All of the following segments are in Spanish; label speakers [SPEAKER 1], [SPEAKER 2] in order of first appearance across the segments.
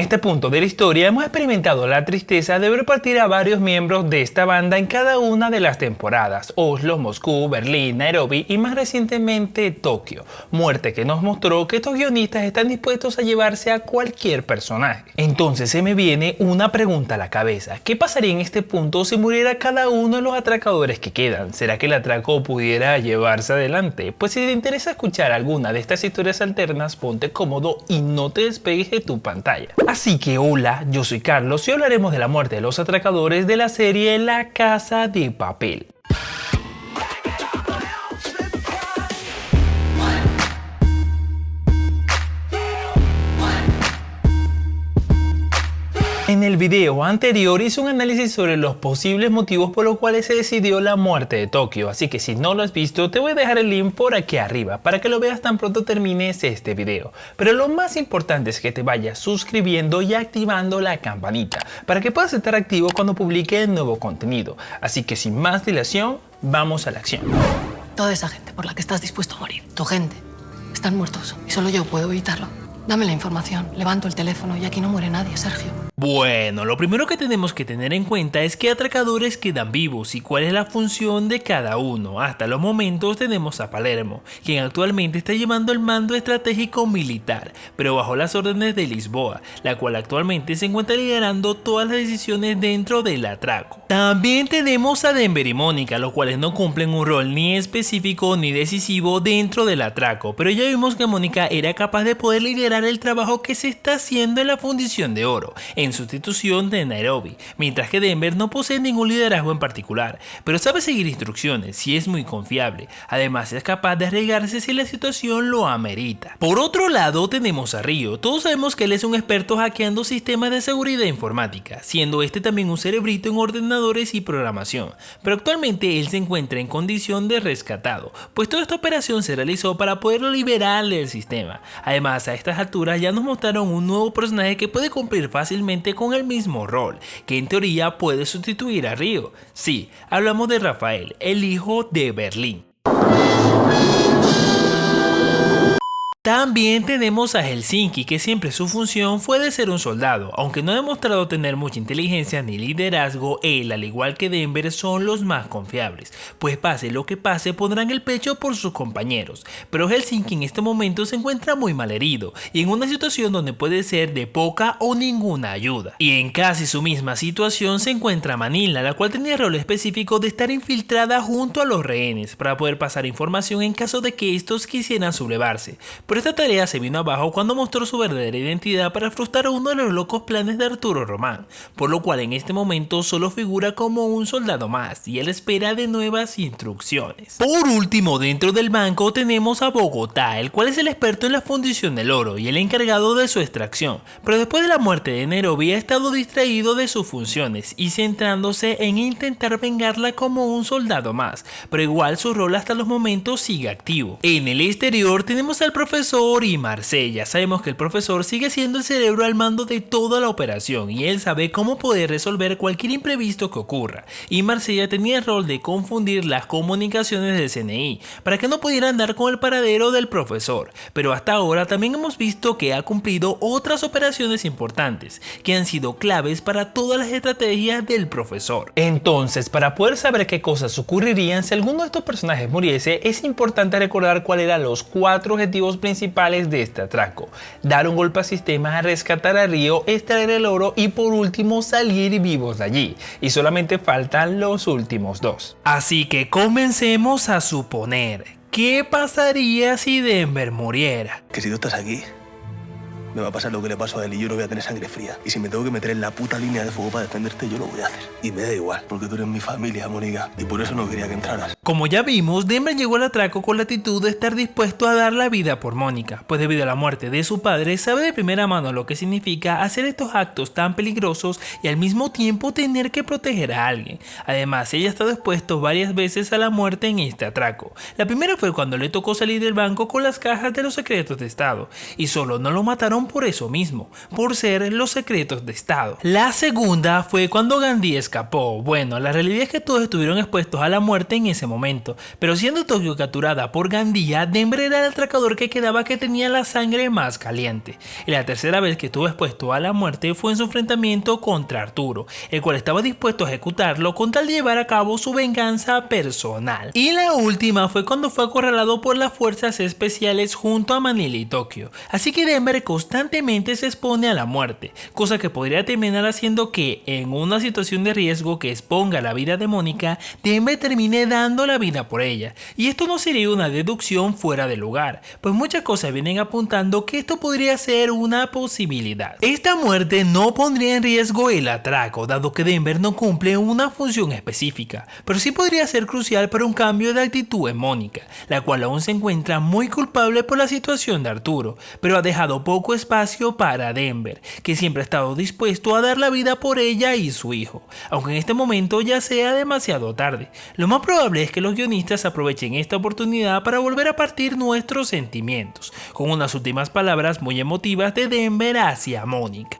[SPEAKER 1] este punto de la historia hemos experimentado la tristeza de ver partir a varios miembros de esta banda en cada una de las temporadas: Oslo, Moscú, Berlín, Nairobi y más recientemente Tokio. Muerte que nos mostró que estos guionistas están dispuestos a llevarse a cualquier personaje. Entonces se me viene una pregunta a la cabeza: ¿qué pasaría en este punto si muriera cada uno de los atracadores que quedan? ¿Será que el atraco pudiera llevarse adelante? Pues si te interesa escuchar alguna de estas historias alternas, ponte cómodo y no te despegues de tu pantalla. Así que hola, yo soy Carlos y hablaremos de la muerte de los atracadores de la serie La Casa de Papel. En el video anterior hice un análisis sobre los posibles motivos por los cuales se decidió la muerte de Tokio, así que si no lo has visto te voy a dejar el link por aquí arriba para que lo veas tan pronto termines este video. Pero lo más importante es que te vayas suscribiendo y activando la campanita para que puedas estar activo cuando publique nuevo contenido. Así que sin más dilación, vamos a la acción.
[SPEAKER 2] Toda esa gente por la que estás dispuesto a morir, tu gente, están muertos y solo yo puedo evitarlo. Dame la información, levanto el teléfono y aquí no muere nadie, Sergio.
[SPEAKER 1] Bueno, lo primero que tenemos que tener en cuenta es qué atracadores quedan vivos y cuál es la función de cada uno. Hasta los momentos tenemos a Palermo, quien actualmente está llevando el mando estratégico militar, pero bajo las órdenes de Lisboa, la cual actualmente se encuentra liderando todas las decisiones dentro del atraco. También tenemos a Denver y Mónica, los cuales no cumplen un rol ni específico ni decisivo dentro del atraco, pero ya vimos que Mónica era capaz de poder liderar el trabajo que se está haciendo en la fundición de oro, en sustitución de Nairobi, mientras que Denver no posee ningún liderazgo en particular, pero sabe seguir instrucciones y es muy confiable. Además es capaz de arriesgarse si la situación lo amerita. Por otro lado tenemos a Río. Todos sabemos que él es un experto hackeando sistemas de seguridad informática, siendo este también un cerebrito en ordenadores y programación, pero actualmente él se encuentra en condición de rescatado, pues toda esta operación se realizó para poderlo liberar del sistema. Además, a estas alturas ya nos mostraron un nuevo personaje que puede cumplir fácilmente con el mismo rol, que en teoría puede sustituir a Río. Sí, hablamos de Rafael, el hijo de Berlín. También tenemos a Helsinki, que siempre su función fue de ser un soldado, aunque no ha demostrado tener mucha inteligencia ni liderazgo. Él, al igual que Denver, son los más confiables, pues pase lo que pase pondrán el pecho por sus compañeros. Pero Helsinki en este momento se encuentra muy mal herido y en una situación donde puede ser de poca o ninguna ayuda. Y en casi su misma situación se encuentra Manila, la cual tenía el rol específico de estar infiltrada junto a los rehenes para poder pasar información en caso de que estos quisieran sublevarse. Pero esta tarea se vino abajo cuando mostró su verdadera identidad para frustrar uno de los locos planes de Arturo Román, por lo cual en este momento solo figura como un soldado más y él espera de nuevas instrucciones. Por último, dentro del banco tenemos a Bogotá, el cual es el experto en la fundición del oro y el encargado de su extracción, pero después de la muerte de Nairobi ha estado distraído de sus funciones y centrándose en intentar vengarla como un soldado más, pero igual su rol hasta los momentos sigue activo. En el exterior tenemos al profesor y Marsella. Sabemos que el profesor sigue siendo el cerebro al mando de toda la operación y él sabe cómo poder resolver cualquier imprevisto que ocurra, y Marsella tenía el rol de confundir las comunicaciones del CNI para que no pudieran dar con el paradero del profesor. Pero hasta ahora también hemos visto que ha cumplido otras operaciones importantes que han sido claves para todas las estrategias del profesor. Entonces, para poder saber qué cosas ocurrirían si alguno de estos personajes muriese, es importante recordar cuáles eran los 4 objetivos principales de este atraco: dar un golpe al sistema, rescatar a Río, extraer el oro y por último salir vivos de allí. Y solamente faltan los últimos 2. Así que comencemos a suponer, ¿qué pasaría si Denver muriera?
[SPEAKER 3] Que si tú estás aquí, me va a pasar lo que le pasó a él y yo no voy a tener sangre fría. Y si me tengo que meter en la puta línea de fuego para defenderte, yo lo voy a hacer. Y me da igual, porque tú eres mi familia, Mónica, y por eso no quería que entraras.
[SPEAKER 1] Como ya vimos, Denver llegó al atraco con la actitud de estar dispuesto a dar la vida por Mónica, pues debido a la muerte de su padre sabe de primera mano lo que significa hacer estos actos tan peligrosos y al mismo tiempo tener que proteger a alguien. Además, ella está dispuesto varias veces a la muerte en este atraco. La primera fue cuando le tocó salir del banco con las cajas de los secretos de Estado, y solo no lo mataron llamaban por eso mismo, por ser los secretos de Estado. La segunda fue cuando Gandhi escapó. Bueno, la realidad es que todos estuvieron expuestos a la muerte en ese momento, pero siendo Tokio capturada por Gandía, Denver era el atracador que quedaba que tenía la sangre más caliente. Y la tercera vez que estuvo expuesto a la muerte fue en su enfrentamiento contra Arturo, el cual estaba dispuesto a ejecutarlo con tal de llevar a cabo su venganza personal. Y la última fue cuando fue acorralado por las fuerzas especiales junto a Manila y Tokio. Así que Denver constantemente se expone a la muerte, cosa que podría terminar haciendo que, en una situación de riesgo que exponga la vida de Mónica, Denver termine dando la vida por ella. Y esto no sería una deducción fuera de lugar, pues muchas cosas vienen apuntando que esto podría ser una posibilidad. Esta muerte no pondría en riesgo el atraco, dado que Denver no cumple una función específica, pero sí podría ser crucial para un cambio de actitud en Mónica, la cual aún se encuentra muy culpable por la situación de Arturo, pero ha dejado poco espacio para Denver, que siempre ha estado dispuesto a dar la vida por ella y su hijo, aunque en este momento ya sea demasiado tarde. Lo más probable es que los guionistas aprovechen esta oportunidad para volver a partir nuestros sentimientos, con unas últimas palabras muy emotivas de Denver hacia Mónica.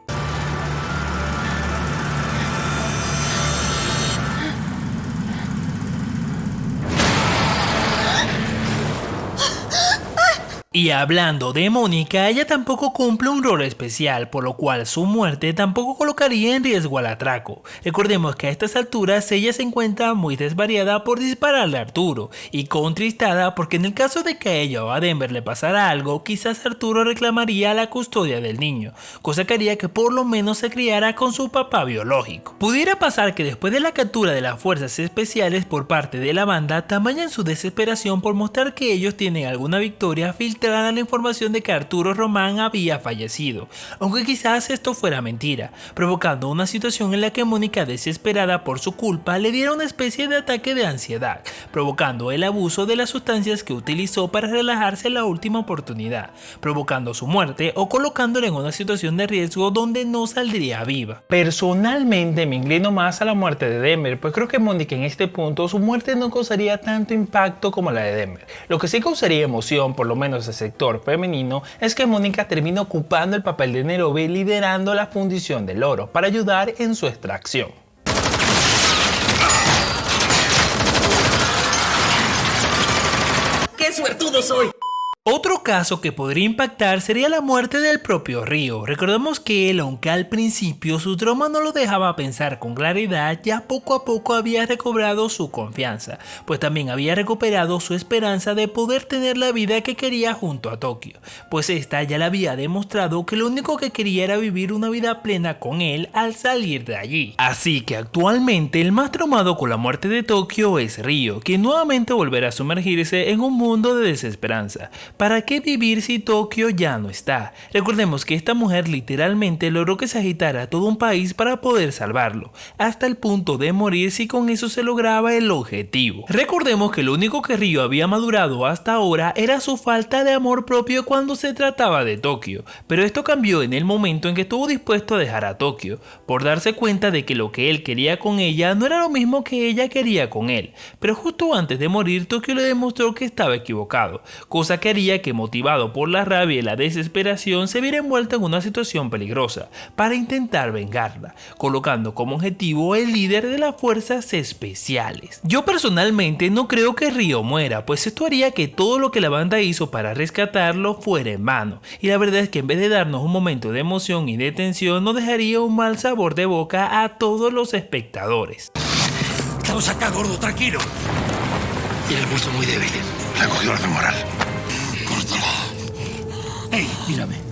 [SPEAKER 1] Y hablando de Mónica, ella tampoco cumple un rol especial, por lo cual su muerte tampoco colocaría en riesgo al atraco. Recordemos que a estas alturas ella se encuentra muy desvariada por dispararle a Arturo y contristada porque en el caso de que a ella o a Denver le pasara algo, quizás Arturo reclamaría la custodia del niño, cosa que haría que por lo menos se criara con su papá biológico. Pudiera pasar que después de la captura de las fuerzas especiales por parte de la banda, también en su desesperación por mostrar que ellos tienen alguna victoria, filtraran la información de que Arturo Román había fallecido, aunque quizás esto fuera mentira, provocando una situación en la que Mónica, desesperada por su culpa, le diera una especie de ataque de ansiedad, provocando el abuso de las sustancias que utilizó para relajarse en la última oportunidad, provocando su muerte o colocándola en una situación de riesgo donde no saldría viva. Personalmente me inclino más a la muerte de Denver, pues creo que Mónica en este punto su muerte no causaría tanto impacto como la de Denver. Lo que sí causaría emoción, por lo menos el sector femenino, es que Mónica termina ocupando el papel de Nairobi liderando la fundición del oro para ayudar en su extracción.
[SPEAKER 4] ¡Qué suertudo soy!
[SPEAKER 1] Otro caso que podría impactar sería la muerte del propio Ryo. Recordemos que él, aunque al principio su trauma no lo dejaba pensar con claridad, ya poco a poco había recobrado su confianza, pues también había recuperado su esperanza de poder tener la vida que quería junto a Tokio, pues esta ya le había demostrado que lo único que quería era vivir una vida plena con él al salir de allí. Así que actualmente el más traumado con la muerte de Tokio es Ryo, quien nuevamente volverá a sumergirse en un mundo de desesperanza. ¿Para qué vivir si Tokio ya no está? Recordemos que esta mujer literalmente logró que se agitara todo un país para poder salvarlo, hasta el punto de morir si con eso se lograba el objetivo. Recordemos que lo único que Ryo había madurado hasta ahora era su falta de amor propio cuando se trataba de Tokio, pero esto cambió en el momento en que estuvo dispuesto a dejar a Tokio, por darse cuenta de que lo que él quería con ella no era lo mismo que ella quería con él, pero justo antes de morir Tokio le demostró que estaba equivocado, cosa que haría que, motivado por la rabia y la desesperación, se viera envuelta en una situación peligrosa para intentar vengarla, colocando como objetivo el líder de las fuerzas especiales. Yo personalmente no creo que Ryo muera, pues esto haría que todo lo que la banda hizo para rescatarlo fuera en vano, y la verdad es que en vez de darnos un momento de emoción y de tensión, nos dejaría un mal sabor de boca a todos los espectadores.
[SPEAKER 4] Estamos acá, gordo, tranquilo. Tiene el pulso muy débil. Le ha cogido la femoral. Córtala. ¡Ey, mírame!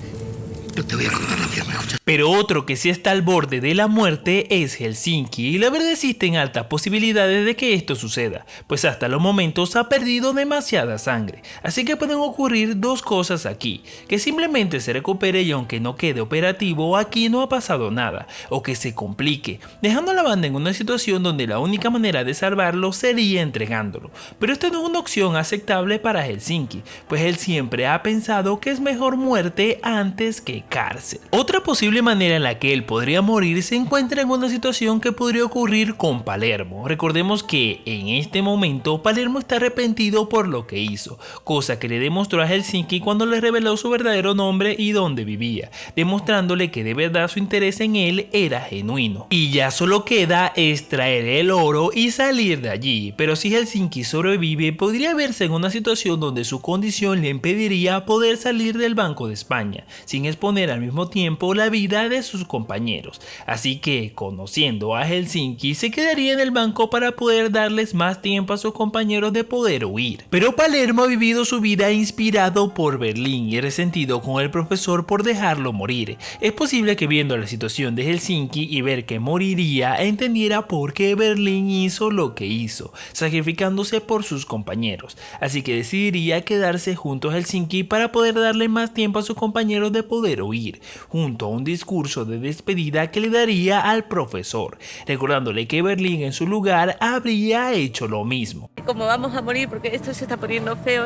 [SPEAKER 4] Yo te voy a cortar la pierna, escucha.
[SPEAKER 1] Pero otro que sí está al borde de la muerte es Helsinki, y la verdad existen altas posibilidades de que esto suceda, pues hasta los momentos ha perdido demasiada sangre, así que pueden ocurrir dos cosas aquí: que simplemente se recupere y aunque no quede operativo aquí no ha pasado nada, o que se complique, dejando a la banda en una situación donde la única manera de salvarlo sería entregándolo. Pero esto no es una opción aceptable para Helsinki, pues él siempre ha pensado que es mejor muerte antes que cárcel. Otra posible manera en la que él podría morir se encuentra en una situación que podría ocurrir con Palermo. Recordemos que en este momento Palermo está arrepentido por lo que hizo, cosa que le demostró a Helsinki cuando le reveló su verdadero nombre y dónde vivía, demostrándole que de verdad su interés en él era genuino. Y ya solo queda extraer el oro y salir de allí, pero si Helsinki sobrevive podría verse en una situación donde su condición le impediría poder salir del Banco de España, sin exponer al mismo tiempo la vida de sus compañeros. Así que, conociendo a Helsinki, se quedaría en el banco para poder darles más tiempo a sus compañeros de poder huir. Pero Palermo ha vivido su vida inspirado por Berlín y resentido con el profesor por dejarlo morir. Es posible que viendo la situación de Helsinki y ver que moriría, entendiera por qué Berlín hizo lo que hizo, sacrificándose por sus compañeros. Así que decidiría quedarse junto a Helsinki para poder darle más tiempo a sus compañeros de poder huir, junto a un discurso de despedida que le daría al profesor, recordándole que Berlín en su lugar habría hecho lo mismo.
[SPEAKER 5] Como vamos a morir porque esto se está poniendo feo,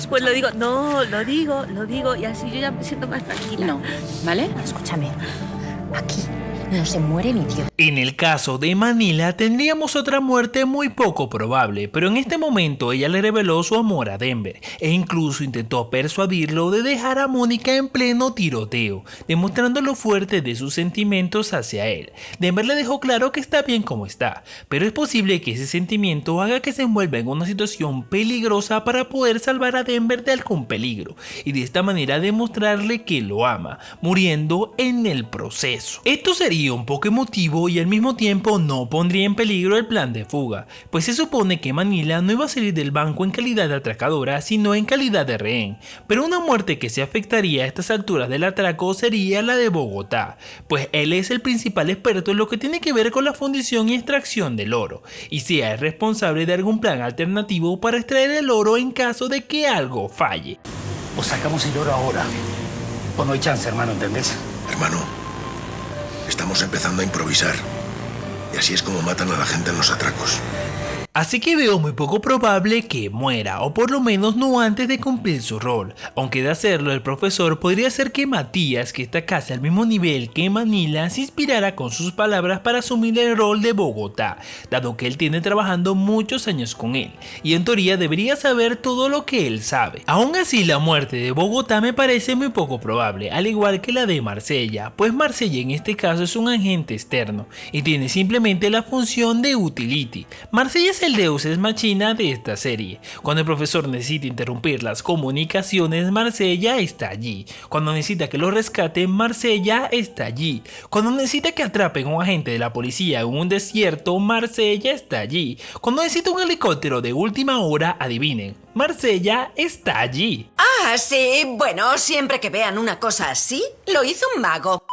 [SPEAKER 5] pues lo digo, no, lo digo y así yo ya me siento más tranquila.
[SPEAKER 6] No, ¿vale? Escúchame, aquí no se muere ni Dios.
[SPEAKER 1] En el caso de Manila tendríamos otra muerte muy poco probable, pero en este momento ella le reveló su amor a Denver e incluso intentó persuadirlo de dejar a Mónica en pleno tiroteo, demostrando lo fuerte de sus sentimientos hacia él. Denver le dejó claro que está bien como está, pero es posible que ese sentimiento haga que se envuelva en una situación peligrosa para poder salvar a Denver de algún peligro y de esta manera demostrarle que lo ama, muriendo en el proceso. Esto sería un poco emotivo y al mismo tiempo no pondría en peligro el plan de fuga, pues se supone que Manila no iba a salir del banco en calidad de atracadora sino en calidad de rehén, pero una muerte que se afectaría a estas alturas del atraco sería la de Bogotá, pues él es el principal experto en lo que tiene que ver con la fundición y extracción del oro, y sea el responsable de algún plan alternativo para extraer el oro en caso de que algo falle.
[SPEAKER 4] O sacamos el oro ahora, o no hay chance, hermano, ¿entendés?
[SPEAKER 7] Hermano, estamos empezando a improvisar. Y así es como matan a la gente en los atracos.
[SPEAKER 1] Así que veo muy poco probable que muera, o por lo menos no antes de cumplir su rol, aunque de hacerlo el profesor podría ser que Matías, que está casi al mismo nivel que Manila, se inspirara con sus palabras para asumir el rol de Bogotá, dado que él tiene trabajando muchos años con él, y en teoría debería saber todo lo que él sabe. Aún así la muerte de Bogotá me parece muy poco probable, al igual que la de Marsella, pues Marsella en este caso es un agente externo, y tiene simplemente la función de utility. Marsella es el deus ex machina de esta serie. Cuando el profesor necesita interrumpir las comunicaciones, Marsella está allí. Cuando necesita que lo rescaten, Marsella está allí. Cuando necesita que atrapen a un agente de la policía en un desierto, Marsella está allí. Cuando necesita un helicóptero de última hora, adivinen, Marsella está allí.
[SPEAKER 8] Ah, sí, bueno, siempre que vean una cosa así, lo hizo un mago.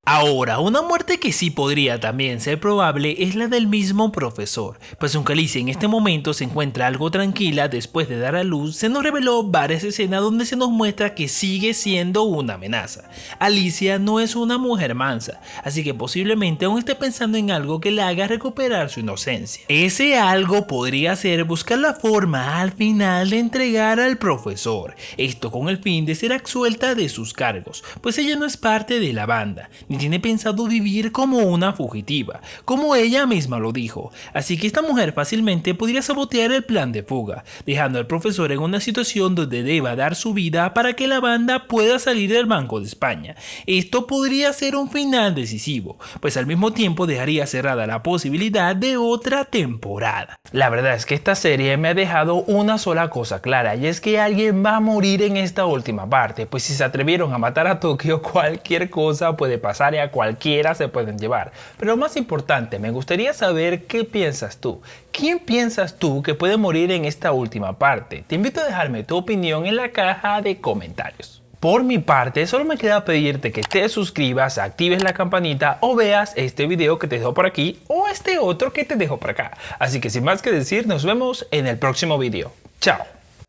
[SPEAKER 1] Ahora, una muerte que sí podría también ser probable es la del mismo profesor, pues aunque Alicia en este momento se encuentra algo tranquila después de dar a luz, se nos reveló varias escenas donde se nos muestra que sigue siendo una amenaza. Alicia no es una mujer mansa, así que posiblemente aún esté pensando en algo que le haga recuperar su inocencia. Ese algo podría ser buscar la forma al final de entregar al profesor, esto con el fin de ser absuelta de sus cargos, pues ella no es parte de la banda, ni tiene pensado vivir como una fugitiva, como ella misma lo dijo, así que esta mujer fácilmente podría sabotear el plan de fuga, dejando al profesor en una situación donde deba dar su vida para que la banda pueda salir del Banco de España. Esto podría ser un final decisivo, pues al mismo tiempo dejaría cerrada la posibilidad de otra temporada. La verdad es que esta serie me ha dejado una sola cosa clara, y es que alguien va a morir en esta última parte, pues si se atrevieron a matar a Tokio, cualquier cosa puede pasar y a cualquiera se pueden llevar. Pero lo más importante, me gustaría saber qué piensas tú. ¿Quién piensas tú que puede morir en esta última parte? Te invito a dejarme tu opinión en la caja de comentarios. Por mi parte, solo me queda pedirte que te suscribas, actives la campanita o veas este video que te dejo por aquí o este otro que te dejo por acá. Así que sin más que decir, nos vemos en el próximo video. Chao.